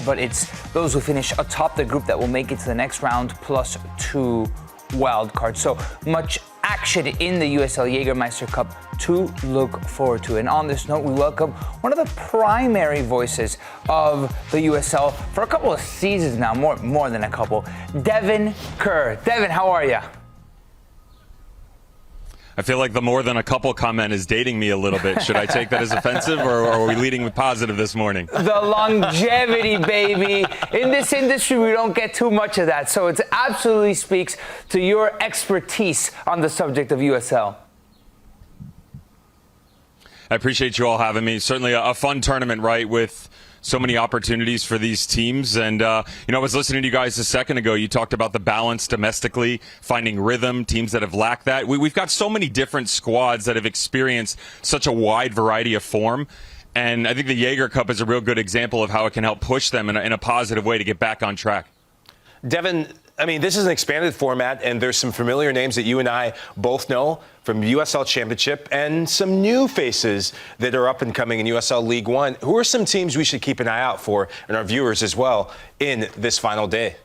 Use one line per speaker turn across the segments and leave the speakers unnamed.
but it's those who finish atop the group that will make it to the next round, plus 2 wild cards. So much action in the USL Jägermeister Cup to look forward to. And on this note, we welcome one of the primary voices of the USL for a couple of seasons now, more than a couple, Devon Kerr. Devon, how are you?
I feel like the more than a couple comment is dating me a little bit. Should I take that as offensive, or are we leading with positive this morning?
The longevity, baby. In this industry, we don't get too much of that. So it absolutely speaks to your expertise on the subject of USL.
I appreciate you all having me. Certainly a fun tournament, right, with so many opportunities for these teams. And, I was listening to you guys a second ago. You talked about the balance domestically, finding rhythm, teams that have lacked that. We've got so many different squads that have experienced such a wide variety of form. And I think the Jaeger Cup is a real good example of how it can help push them in a positive way to get back on track.
Devon, I mean, this is an expanded format, and there's some familiar names that you and I both know from USL Championship and some new faces that are up and coming in USL League One. Who are some teams we should keep an eye out for, and our viewers as well, in this final day?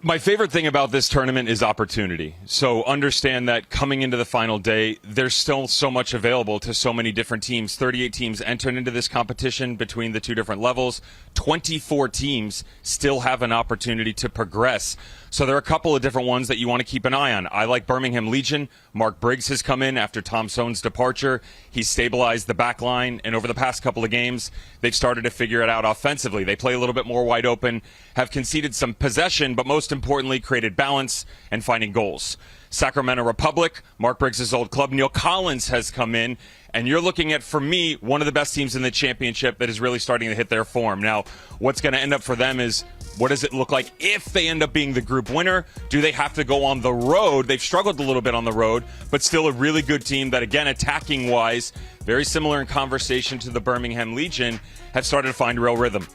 My favorite thing about this tournament is opportunity. So understand that coming into the final day, there's still so much available to so many different teams. 38 teams entered into this competition between the two different levels. 24 teams still have an opportunity to progress. So there are a couple of different ones that you want to keep an eye on. I like Birmingham Legion. Mark Briggs has come in after Tom Sone's departure. He's stabilized the back line, and over the past couple of games, they've started to figure it out offensively. They play a little bit more wide open, have conceded some possession, but most importantly, created balance and finding goals. Sacramento Republic, Mark Briggs' old club, Neil Collins has come in, and you're looking at, for me, one of the best teams in the championship that is really starting to hit their form. Now, what's going to end up for them is, what does it look like if they end up being the group winner? Do they have to go on the road? They've struggled a little bit on the road, but still a really good team that, again, attacking-wise, very similar in conversation to the Birmingham Legion, have started to find real rhythm.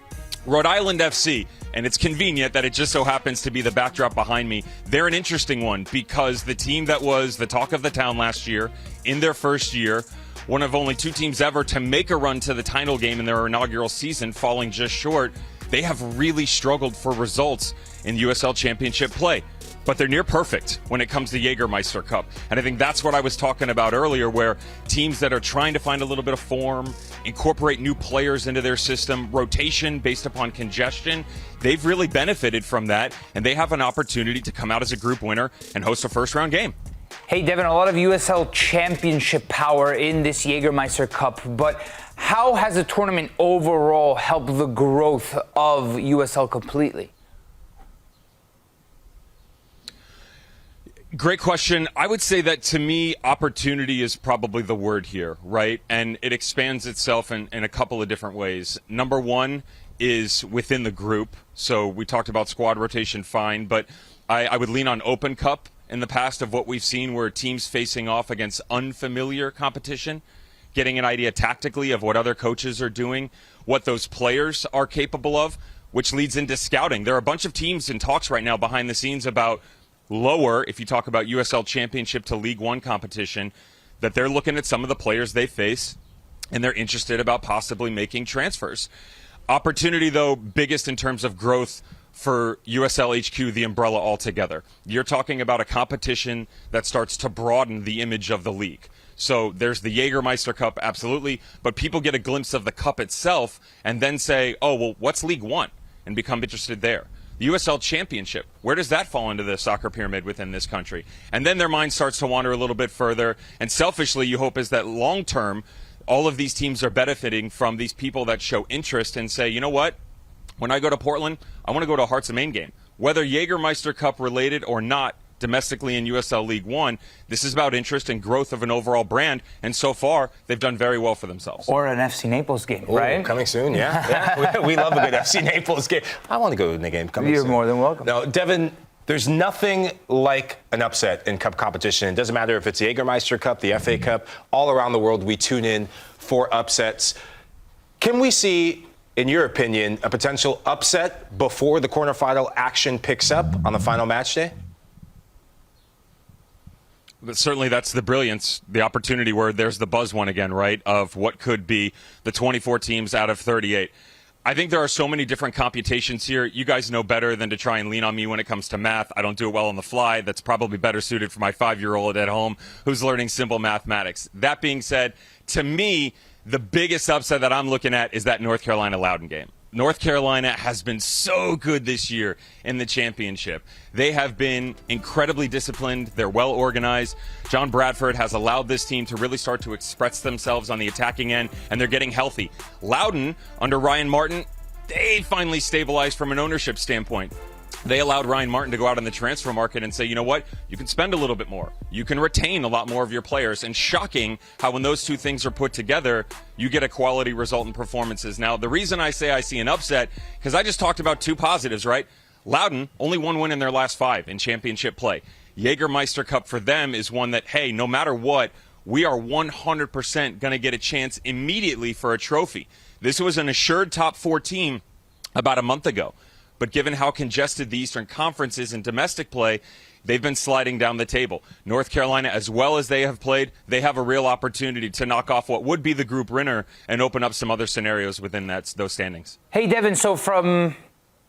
Rhode Island FC, and it's convenient that it just so happens to be the backdrop behind me. They're an interesting one because the team that was the talk of the town last year, in their first year, one of only 2 teams ever to make a run to the title game in their inaugural season, falling just short, they have really struggled for results in USL Championship play. But they're near perfect when it comes to Jägermeister Cup. And I think that's what I was talking about earlier, where teams that are trying to find a little bit of form, incorporate new players into their system, rotation based upon congestion, they've really benefited from that, and they have an opportunity to come out as a group winner and host a first-round game.
Hey, Devon, a lot of USL Championship power in this Jägermeister Cup, but how has the tournament overall helped the growth of USL completely?
Great question. I would say that, to me, opportunity is probably the word here, right? And it expands itself in a couple of different ways. Number one is within the group. So we talked about squad rotation, fine, but I would lean on Open Cup in the past of what we've seen, where teams facing off against unfamiliar competition, getting an idea tactically of what other coaches are doing, what those players are capable of, which leads into scouting. There are a bunch of teams in talks right now behind the scenes about lower, if you talk about USL Championship to League One competition, that they're looking at some of the players they face, and they're interested about possibly making transfers. Opportunity, though, biggest in terms of growth for USL HQ, the umbrella altogether. You're talking about a competition that starts to broaden the image of the league. So there's the Jägermeister Cup, absolutely, but people get a glimpse of the cup itself and then say, oh, well, what's League One? And become interested there. The USL Championship, where does that fall into the soccer pyramid within this country? And then their mind starts to wander a little bit further. And selfishly, you hope is that long-term, all of these teams are benefiting from these people that show interest and say, you know what? When I go to Portland, I want to go to a Hearts and Main game. Whether Jägermeister Cup related or not, domestically in USL League One, this is about interest and growth of an overall brand, and so far, they've done very well for themselves.
Or an FC Naples game,
Ooh,
right?
Coming soon, yeah. we love a good FC Naples game. I want to go to the game coming soon.
You're more than welcome.
No, Devon, there's nothing like an upset in cup competition. It doesn't matter if it's the Jägermeister Cup, the FA Cup, all around the world we tune in for upsets. Can we see, in your opinion, a potential upset before the quarterfinal action picks up on the final match day?
But certainly that's the brilliance, the opportunity where there's the buzz one again, right, of what could be the 24 teams out of 38. I think there are so many different computations here. You guys know better than to try and lean on me when it comes to math. I don't do it well on the fly. That's probably better suited for my 5-year-old at home who's learning simple mathematics. That being said, to me, the biggest upset that I'm looking at is that North Carolina-Loudoun game. North Carolina has been so good this year in the championship. They have been incredibly disciplined. They're well organized. John Bradford has allowed this team to really start to express themselves on the attacking end, and they're getting healthy. Loudoun, under Ryan Martin, they finally stabilized from an ownership standpoint. They allowed Ryan Martin to go out on the transfer market and say, you know what, you can spend a little bit more. You can retain a lot more of your players. And shocking how when those two things are put together, you get a quality result in performances. Now, the reason I say I see an upset, because I just talked about two positives, right? Loudoun, only one win in their last 5 in championship play. Jägermeister Cup for them is one that, hey, no matter what, we are 100% going to get a chance immediately for a trophy. This was an assured top 4 team about a month ago. But given how congested the Eastern Conference is in domestic play, they've been sliding down the table. North Carolina, as well as they have played, they have a real opportunity to knock off what would be the group winner and open up some other scenarios within those standings.
Hey, Devon, so from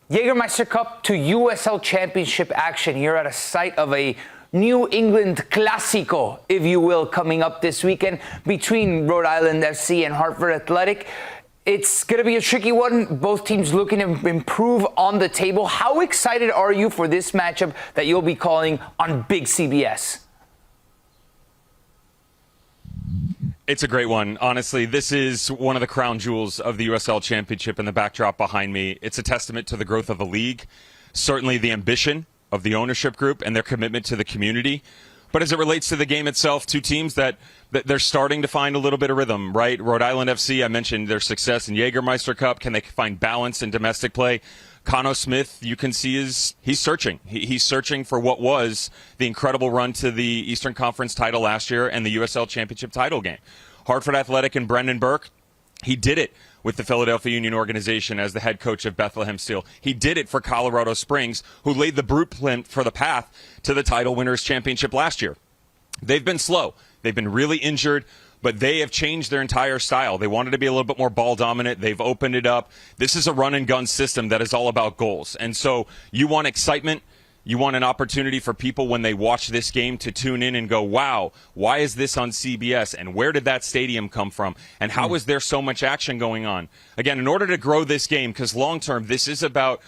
Jägermeister Cup to USL Championship action here at a site of a New England Clásico, if you will, coming up this weekend between Rhode Island FC and Hartford Athletic. It's going to be a tricky one. Both teams looking to improve on the table. How excited are you for this matchup that you'll be calling on Big CBS?
It's a great one. Honestly, this is one of the crown jewels of the USL Championship and the backdrop behind me. It's a testament to the growth of the league, certainly the ambition of the ownership group and their commitment to the community. But as it relates to the game itself, two teams that they're starting to find a little bit of rhythm, right? Rhode Island FC, I mentioned their success in Jägermeister Cup. Can they find balance in domestic play? Cano Smith, you can see he's searching. He's searching for what was the incredible run to the Eastern Conference title last year and the USL Championship title game. Hartford Athletic and Brendan Burke, he did it with the Philadelphia Union organization as the head coach of Bethlehem Steel. He did it for Colorado Springs, who laid the blueprint for the path to the title winners championship last year. They've been slow. They've been really injured, but they have changed their entire style. They wanted to be a little bit more ball dominant. They've opened it up. This is a run and gun system that is all about goals. And so you want excitement. You want an opportunity for people when they watch this game to tune in and go, wow, why is this on CBS? And where did that stadium come from? And how is there so much action going on? Again, in order to grow this game, because long term, this is about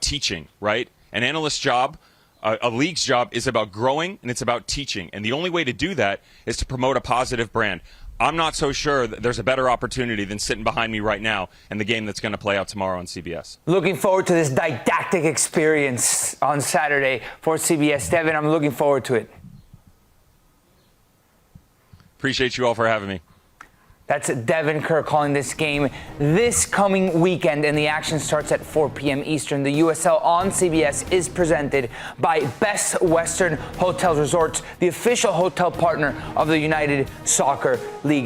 teaching, right? An analyst's job, a league's job is about growing and it's about teaching. And the only way to do that is to promote a positive brand. I'm not so sure that there's a better opportunity than sitting behind me right now in the game that's going to play out tomorrow on CBS.
Looking forward to this didactic experience on Saturday for CBS. Devon, I'm looking forward to it.
Appreciate you all for having me.
That's Devon Kerr calling this game this coming weekend, and the action starts at 4 p.m. Eastern. The USL on CBS is presented by Best Western Hotels Resorts, the official hotel partner of the United Soccer League.